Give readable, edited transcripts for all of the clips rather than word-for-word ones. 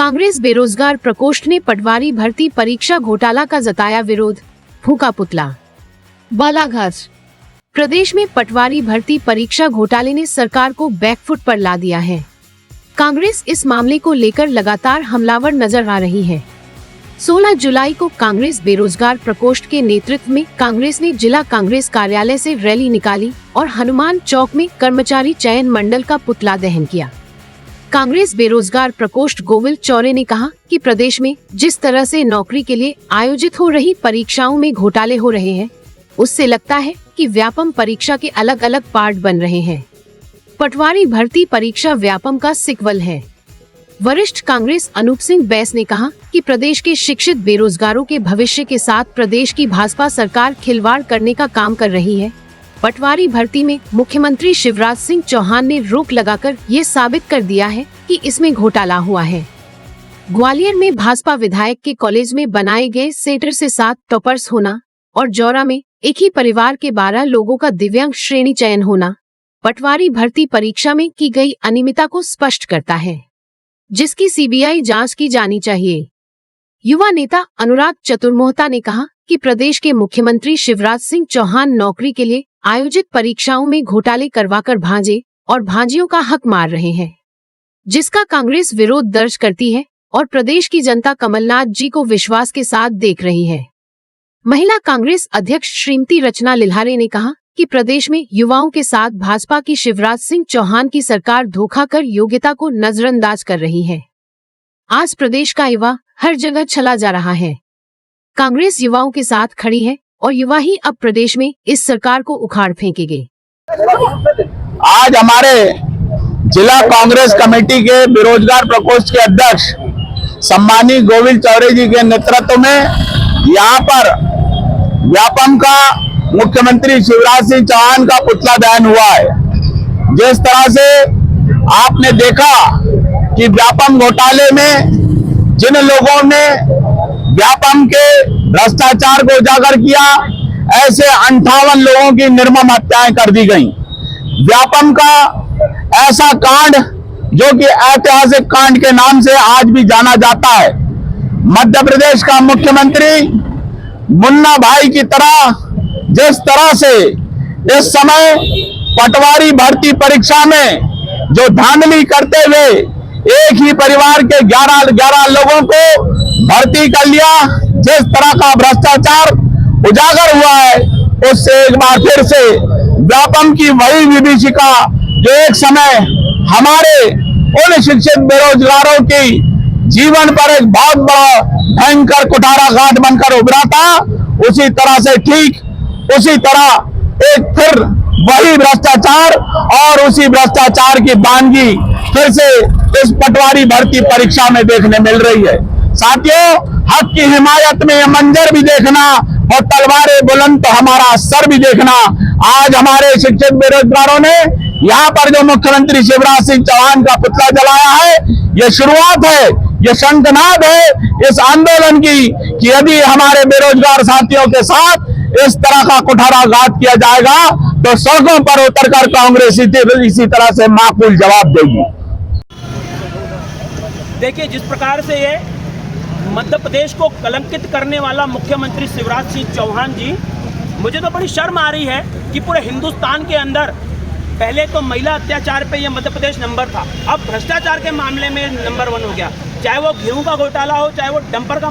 कांग्रेस बेरोजगार प्रकोष्ठ ने पटवारी भर्ती परीक्षा घोटाला का जताया विरोध, फूंका पुतला। बालाघाट। प्रदेश में पटवारी भर्ती परीक्षा घोटाले ने सरकार को बैकफुट पर ला दिया है। कांग्रेस इस मामले को लेकर लगातार हमलावर नजर आ रही है। 16 जुलाई को कांग्रेस बेरोजगार प्रकोष्ठ के नेतृत्व में कांग्रेस ने जिला कांग्रेस कार्यालय से रैली निकाली और हनुमान चौक में कर्मचारी चयन मंडल का पुतला दहन किया। कांग्रेस बेरोजगार प्रकोष्ठ गोविल चौरे ने कहा कि प्रदेश में जिस तरह से नौकरी के लिए आयोजित हो रही परीक्षाओं में घोटाले हो रहे हैं, उससे लगता है कि व्यापम परीक्षा के अलग अलग पार्ट बन रहे हैं। पटवारी भर्ती परीक्षा व्यापम का सिक्वल है। वरिष्ठ कांग्रेस अनूप सिंह बैस ने कहा कि प्रदेश के शिक्षित बेरोजगारों के भविष्य के साथ प्रदेश की भाजपा सरकार खिलवाड़ करने का काम कर रही है। पटवारी भर्ती में मुख्यमंत्री शिवराज सिंह चौहान ने रोक लगाकर ये साबित कर दिया है कि इसमें घोटाला हुआ है। ग्वालियर में भाजपा विधायक के कॉलेज में बनाए गए सेंटर से 7 टॉपर्स होना और जौरा में एक ही परिवार के 12 लोगों का दिव्यांग श्रेणी चयन होना पटवारी भर्ती परीक्षा में की गई अनियमितता को स्पष्ट करता है, जिसकी सीबीआई जांच की जानी चाहिए। युवा नेता अनुराग चतुर्मोहता ने कहा कि प्रदेश के मुख्यमंत्री शिवराज सिंह चौहान नौकरी के लिए आयोजित परीक्षाओं में घोटाले करवाकर भांजे और भांजियों का हक मार रहे हैं, जिसका कांग्रेस विरोध दर्ज करती है और प्रदेश की जनता कमलनाथ जी को विश्वास के साथ देख रही है। महिला कांग्रेस अध्यक्ष श्रीमती रचना लिल्हारे ने कहा कि प्रदेश में युवाओं के साथ भाजपा की शिवराज सिंह चौहान की सरकार धोखा कर योग्यता को नजरअंदाज कर रही है। आज प्रदेश का युवा हर जगह चला जा रहा है। कांग्रेस युवाओं के साथ खड़ी है और युवा ही अब प्रदेश में इस सरकार को उखाड़ फेंकेंगे। आज हमारे जिला कांग्रेस कमेटी के बेरोजगार प्रकोष्ठ के अध्यक्ष सम्मानी गोविल चौरे जी के नेतृत्व में यहाँ पर व्यापम का मुख्यमंत्री शिवराज सिंह चौहान का पुतला दहन हुआ है। जिस तरह से आपने देखा कि व्यापम घोटाले में जिन लोगों ने व्यापम के भ्रष्टाचार को उजागर किया, ऐसे 58 लोगों की निर्मम हत्याएं कर दी गईं। व्यापम का ऐसा कांड जो कि ऐतिहासिक कांड के नाम से आज भी जाना जाता है। मध्य प्रदेश का मुख्यमंत्री मुन्ना भाई की तरह जिस तरह से इस समय पटवारी भर्ती परीक्षा में जो धांधली करते हुए एक ही परिवार के 11 लोगों को भर्ती कर लिया, जिस तरह का भ्रष्टाचार उजागर हुआ है, उससे एक बार फिर से व्यापम की वही विभीषिका जो एक समय हमारे उन शिक्षित बेरोजगारों की जीवन पर एक बहुत बड़ा भयंकर कुठाराघात बनकर उभरा था, उसी तरह से ठीक उसी तरह एक फिर वही भ्रष्टाचार और उसी भ्रष्टाचार की वानगी फिर से इस पटवारी भर्ती परीक्षा में देखने मिल रही है। साथियों, हक की हिमायत में यह मंजर भी देखना और तलवारें बुलंद तो हमारा सर भी देखना। आज हमारे शिक्षित बेरोजगारों ने यहाँ पर जो मुख्यमंत्री शिवराज सिंह चौहान का पुतला जलाया है, यह शुरुआत है, यह शंखनाद है इस आंदोलन की कि यदि हमारे बेरोजगार साथियों के साथ इस तरह का कुठाराघात किया जाएगा तो सड़कों पर उतरकर कांग्रेस इसी तरह से माकूल जवाब देगी। देखिए, जिस प्रकार से ये मध्य प्रदेश को कलंकित करने वाला मुख्यमंत्री शिवराज सिंह चौहान जी, मुझे तो बड़ी शर्म आ रही है कि पूरे हिंदुस्तान के अंदर पहले तो महिला अत्याचार पे ये मध्य प्रदेश नंबर था, अब भ्रष्टाचार के मामले में नंबर 1 हो गया। चाहे वो गेहूं का घोटाला हो, चाहे वो डंपर का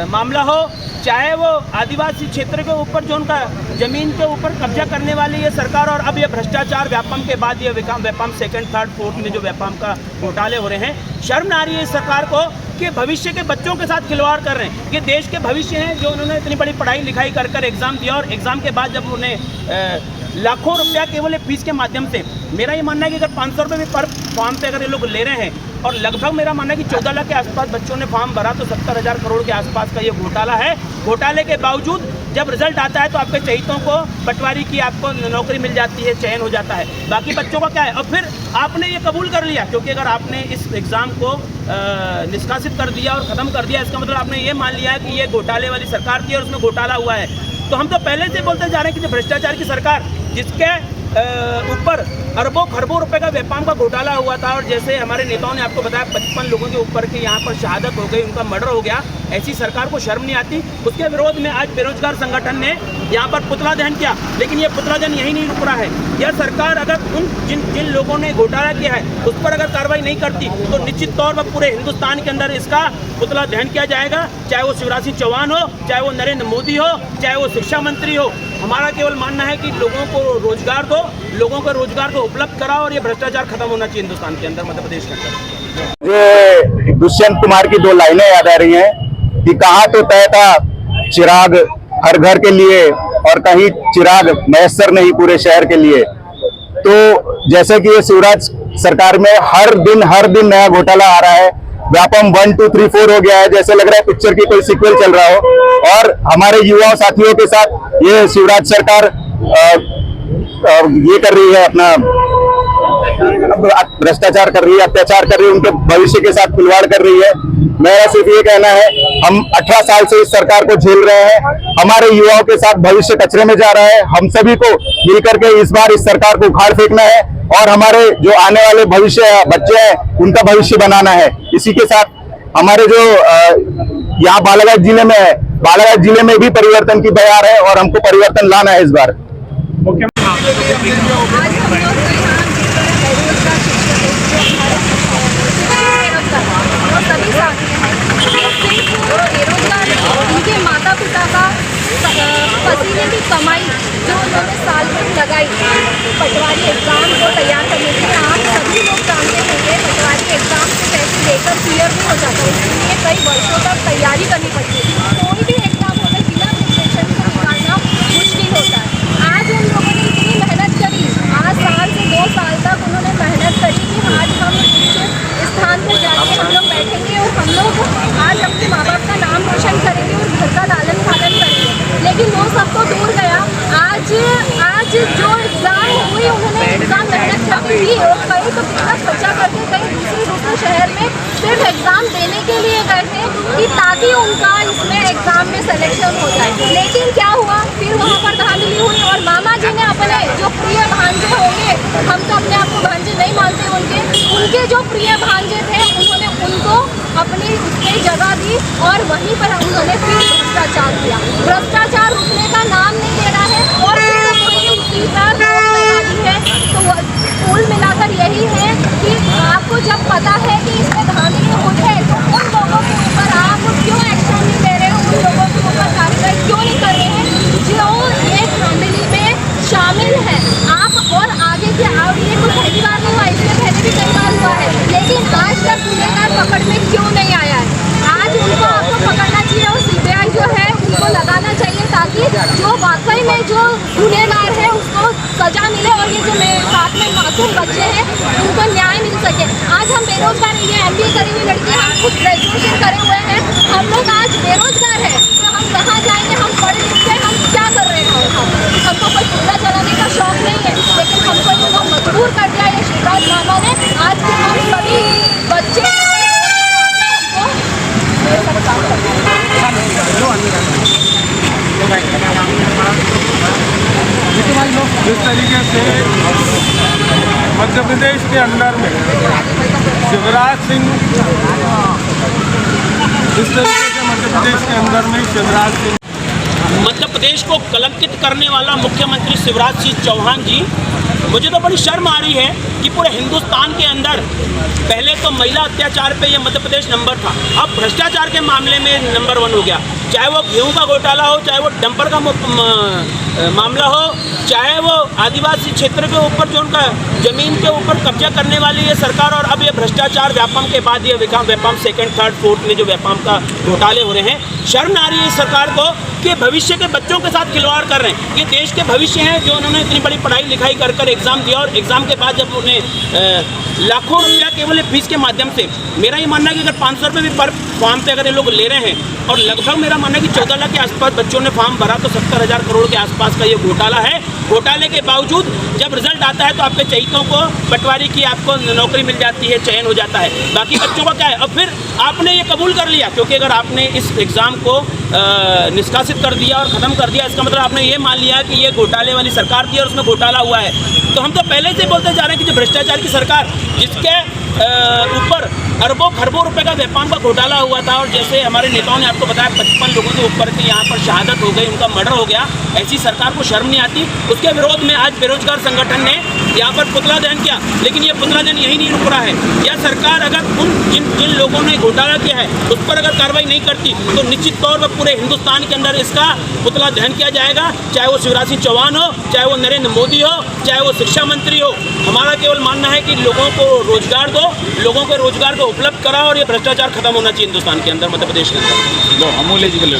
मामला हो, चाहे वो आदिवासी क्षेत्र के ऊपर जो उनका जमीन के ऊपर कब्जा करने वाली ये सरकार, और अब ये भ्रष्टाचार व्यापम के बाद ये व्यापम 2nd, 3rd, 4th में जो व्यापम का घोटाले हो रहे हैं, शर्म ना आ रही है इस सरकार को कि भविष्य के बच्चों के साथ खिलवाड़ कर रहे हैं। ये देश के भविष्य हैं जो उन्होंने इतनी बड़ी पढ़ाई लिखाई कर एग्जाम दिया और एग्जाम के बाद जब उन्हें लाखों रुपया केवल फीस के माध्यम से, मेरा ये मानना है कि अगर 500 रुपये भी पर फॉर्म पे अगर ये लोग ले रहे हैं और लगभग मेरा मानना है कि 14 लाख के आसपास बच्चों ने फॉर्म भरा, तो 70,000 करोड़ के आसपास का ये घोटाला है। घोटाले के बावजूद जब रिजल्ट आता है तो आपके चहितों को पटवारी की आपको नौकरी मिल जाती है, चयन हो जाता है, बाकी बच्चों का क्या है। और फिर आपने ये कबूल कर लिया, क्योंकि अगर आपने इस एग्ज़ाम को निष्कासित कर दिया और ख़त्म कर दिया, इसका मतलब आपने ये मान लिया है कि ये घोटाले वाली सरकार थी और उसमें घोटाला हुआ है। तो हम तो पहले से बोलते जा रहे हैं कि जो भ्रष्टाचार की सरकार जिसके ऊपर अरबों खरबों रुपए का व्यापार का घोटाला हुआ था, और जैसे हमारे नेताओं ने आपको बताया 55 लोगों के ऊपर के यहाँ पर शहादत हो गई, उनका मर्डर हो गया। ऐसी सरकार को शर्म नहीं आती। उसके विरोध में आज बेरोजगार संगठन ने यहाँ पर पुतला दहन किया, लेकिन ये पुतला दहन यही नहीं रुक रहा है। यह सरकार अगर उन जिन लोगों ने घोटाला किया है उस पर अगर कार्रवाई नहीं करती तो निश्चित तौर पर पूरे हिंदुस्तान के अंदर इसका पुतला दहन किया जाएगा, चाहे वो शिवराज सिंह चौहान हो, चाहे वो नरेंद्र मोदी हो, चाहे वो शिक्षा मंत्री हो। हमारा केवल मानना है कि लोगों को रोजगार दो, लोगों को रोजगार को उपलब्ध कराओ, और ये भ्रष्टाचार खत्म होना चाहिए हिंदुस्तान के अंदर, मध्य प्रदेश के अंदर। मुझे दुष्यंत कुमार की 2 लाइनें याद आ रही हैं कि कहा तो तय था चिराग हर घर के लिए और कहीं चिराग मैसर नहीं पूरे शहर के लिए। तो जैसे कि ये शिवराज सरकार में हर दिन नया घोटाला आ रहा है। व्यापम 1, 2, 3, 4 हो गया है, जैसे लग रहा है पिक्चर की कोई सीक्वल चल रहा हो। और हमारे युवा साथियों के साथ ये शिवराज सरकार ये कर रही है, अपना भ्रष्टाचार कर रही है, अत्याचार कर रही है, उनके भविष्य के साथ खिलवाड़ कर रही है। मेरा सिर्फ ये कहना है, हम 18 साल से इस सरकार को झेल रहे हैं, हमारे युवाओं के साथ भविष्य कचरे में जा रहा है। हम सभी को मिलकर के इस बार इस सरकार को उखाड़ फेंकना है और हमारे जो आने वाले भविष्य बच्चे हैं उनका भविष्य बनाना है। इसी के साथ हमारे जो यहाँ बालाघाट जिले में है, बालाघाट जिले में भी परिवर्तन की तैयार है और हमको परिवर्तन लाना है इस बार। उनके माता पिता का पसीने की कमाई जो उन्होंने साल भर लगाई पटवारी एग्जाम को तैयार करने के लिए, आप सभी लोग जानते होंगे पटवारी एग्जाम से पैसे देकर क्लियर नहीं हो जाता, उसके लिए कई वर्षों तक तैयारी करनी पड़ती है। कोई भी एग्जाम होगा बिना प्रिपरेशन को निकालना मुश्किल होता है। आज उन लोगों ने इतनी मेहनत करी, आज साल से 2 साल तक उन्होंने मेहनत करी कि आज हम इस स्थान पर जाके हम लोग बैठेंगे और हम लोग आज अपने माँ बाप का नाम रोशन करेंगे और घर का लालन पालन करेंगे। लेकिन वो सब तो दूर गया। आज जो एग्जाम हुई उन्होंने एग्जाम मेहनत करके दी और कई तो कितना खर्चा करके कई दूसरे शहर में सिर्फ एग्जाम देने के लिए गए थे कि ताकि उनका इसमें एग्जाम में सिलेक्शन हो जाए। लेकिन क्या हुआ, फिर वहाँ पर धांधली हुई और मामा जी ने अपने जो प्रिय भांजे होंगे, हम तो अपने आप को भांजे नहीं मानते, उनके जो प्रिय भांजे थे उन्होंने उनको अपनी उसमें जगह दी और वहीं पर उन्होंने फिर भ्रष्टाचार किया। भ्रष्टाचार रुकने का नाम नहीं ले रहा है और उसी पर लगा दी है। तो कुल मिलाकर यही है कि आपको जब पता है कि इसमें धांधली हुई है तो उन लोगों के ऊपर आप क्यों एक्शन नहीं ले रहे हो, उन लोगों के ऊपर कार्रवाई क्यों नहीं कर रहे हैं जो ये धांधली में शामिल है आप। और आगे के और ये कोई पहली बार नहीं हुआ, इससे पहले भी कई बार हुआ है, लेकिन आज तक गुनेगार पकड़ में क्यों नहीं आया है। आज उनको आपको पकड़ना चाहिए और CBI जो है उनको लगाना चाहिए ताकि जो वाकई में जो गुनेगार है उसको सजा मिले और ये जो मेरे साथ में मासूम बच्चे हैं उनको न्याय मिल सके। आज हम बेरोजगार, ये MBA करी हुई लड़की, हम खुद ग्रेजुएशन करे हुए हैं, हम लोग आज बेरोजगार हैं तो हम कहाँ जाएंगे। हम पढ़े लिखे हम क्या कर रहे हैं, हमको कोई चूल्हा जलाने का शौक नहीं है, लेकिन हमको इनको मजबूर कर दिया ये शिवराज मामा ने। आज के हम सभी बच्चे जिस तरीके से मध्य प्रदेश के अंदर में शिवराज सिंह, जिस तरीके से मध्य प्रदेश के अंदर में शिवराज सिंह, मध्य प्रदेश को कलंकित करने वाला मुख्यमंत्री शिवराज सिंह चौहान जी, मुझे तो बड़ी शर्म आ रही है कि पूरे हिंदुस्तान के अंदर पहले तो महिला अत्याचार पे ये मध्य प्रदेश नंबर था, अब भ्रष्टाचार के मामले में नंबर 1 हो गया। चाहे वो गेहूं का घोटाला हो, चाहे वो डंपर का मामला हो, चाहे वो आदिवासी क्षेत्र के ऊपर जो उनका जमीन के ऊपर कब्जा करने वाली ये सरकार, और अब ये भ्रष्टाचार व्यापम के बाद ये व्यापम 2nd, 3rd, 4th में जो व्यापम का घोटाले हो रहे हैं। शर्म आ रही है इस सरकार को कि भविष्य के बच्चों के साथ खिलवाड़ कर रहे हैं। ये देश के भविष्य हैं जो उन्होंने इतनी बड़ी पढ़ाई लिखाई कर एग्जाम दिया और एग्जाम के बाद जब उन्हें लाखों रुपया केवल फीस के माध्यम से, मेरा ये मानना है कि अगर 500 रुपये भी पर फॉर्म पे अगर ये लोग ले रहे हैं और लगभग मेरा मानना है कि 14 लाख के आसपास बच्चों ने फॉर्म भरा, तो 70,000 करोड़ के आसपास का ये घोटाला है। घोटाले के बावजूद जब रिजल्ट आता है तो आपके चहितों को पटवारी की आपको नौकरी मिल जाती है, चयन हो जाता है, बाकी बच्चों का क्या है। अब फिर आपने ये कबूल कर लिया, क्योंकि अगर आपने इस एग्ज़ाम को निष्कासित कर दिया और ख़त्म कर दिया, इसका मतलब आपने ये मान लिया कि ये घोटाले वाली सरकार थी और उसमें घोटाला हुआ है। तो हम तो पहले से बोलते जा रहे हैं कि जो भ्रष्टाचार की सरकार, जिसके ऊपर अरबों खरबों रुपए का व्यापार का घोटाला हुआ था, और जैसे हमारे नेताओं ने आपको बताया 55 लोगों के ऊपर की यहाँ पर शहादत हो गई, उनका मर्डर हो गया, ऐसी सरकार को शर्म नहीं आती। उसके विरोध में आज बेरोजगार संगठन ने यहाँ पर पुतला दहन किया, लेकिन ये पुतला दहन यही नहीं रुक रहा है। यह सरकार अगर उन जिन लोगों ने घोटाला किया है उस पर अगर कार्रवाई नहीं करती तो निश्चित तौर पर पूरे हिंदुस्तान के अंदर इसका पुतला दहन किया जाएगा, चाहे वो शिवराज सिंह चौहान हो, चाहे वो नरेंद्र मोदी हो, चाहे वो शिक्षा मंत्री हो। हमारा केवल मानना है कि लोगों को रोजगार दो, लोगों को रोजगार को उपलब्ध कराओ, और ये भ्रष्टाचार खत्म होना चाहिए हिंदुस्तान के अंदर, मध्य प्रदेश के अंदर।